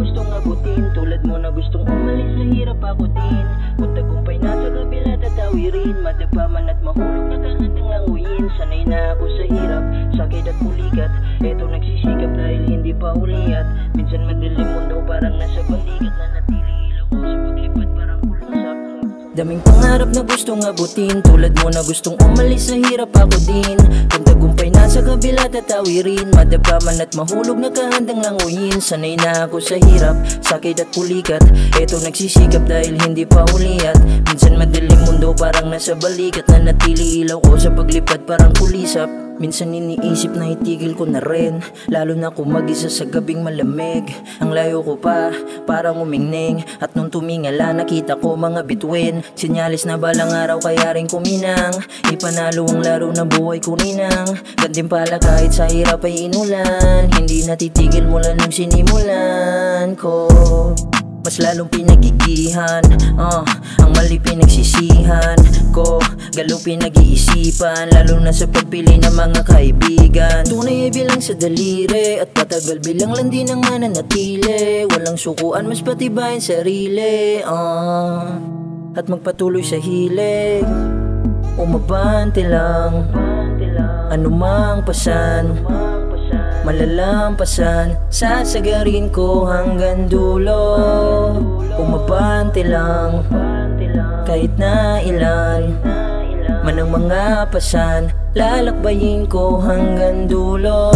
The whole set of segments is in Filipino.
gustong abutin, tulad mo na gustong umalis sa hirap ako din. Kung tagumpay na sa kabila tatawirin, madapa man at mahulog nakahandang languyin. Sanay na ako sa hirap, sakit at pulikat, eto nagsisikap dahil hindi pa uliat. Minsan madilim mundo parang nasa balikat, na natili ilaw ko sa paglipad parang kulusap. Daming pangarap na gustong abutin, tulad mo na gustong umalis sa hirap ako din. Kung tagumpay na sa kabila tatawirin, madapa man at mahulog nakahandang languyin. Sanay na ako sa hirap, sakit at pulikat, eto nagsisikap dahil hindi pa uliat. Minsan madilim mundo parang nasa balikat, na natili ilaw ko sa paglipad parang kulisap. Minsan iniisip na itigil ko na rin, lalo na kung mag-isa sa gabing malamig. Ang layo ko pa, parang umingning, at nung tumingala nakita ko mga bituin. Sinyalis na balang araw kaya rin kuminang, ipanalo ang laro ng buhay ko ninang. Gantimpala kahit sa hirap ay inulan, hindi natitigil mula nung sinimulan ko. Mas lalong pinagigihan, ang mali pinagsisihan ko. Galo pinag-iisipan, lalo na sa pagpili ng mga kaibigan. Tunay ay bilang sa daliri, at patagal bilang lang din ang mananatili. Walang sukuan, mas patibayin sarili, at magpatuloy sa hilig. Umabante lang, anumang pasan, malalampasan, sasagarin ko hanggang dulo. Umabante lang, kahit na ilan man ang mga pasan, lalakbayin ko hanggang dulo.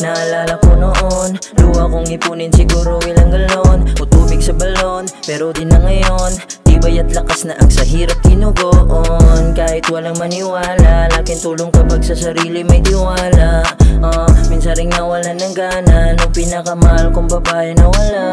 Naalala ko noon, luha kong ipunin siguro ilang galon o tubig sa balon, pero di na ngayon. Tibay at lakas na ang sa hirap tinugoon. Kahit walang maniwala, laking tulong kapag sa sarili may diwala. Minsan ring nawalan ng gana, nung pinakamahal kong babae nawala.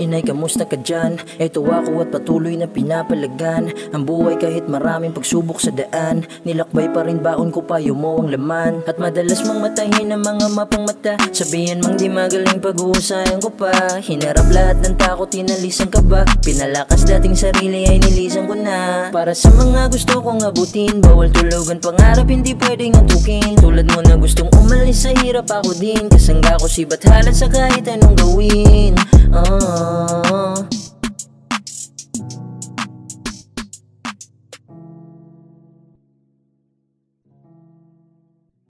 Inay, kamusta ka dyan? Eto ako at patuloy na pinapalagan ang buhay kahit maraming pagsubok sa daan. Nilakbay pa rin baon ko, payo mo ang laman, at madalas mang matahin ang mga mapang mata. Sabihin mang di magaling, pag-uusayan ko pa. Hinarap lahat ng takot, inalisan ka ba? Pinalakas dating sarili ay nilisan ko na. Para sa mga gusto kong abutin, bawal tulugan pangarap, hindi pwedeng antukin. Tulad mo na gustong umalis sa hirap ako din, kasangga ko si bathala sa kahit anong gawin.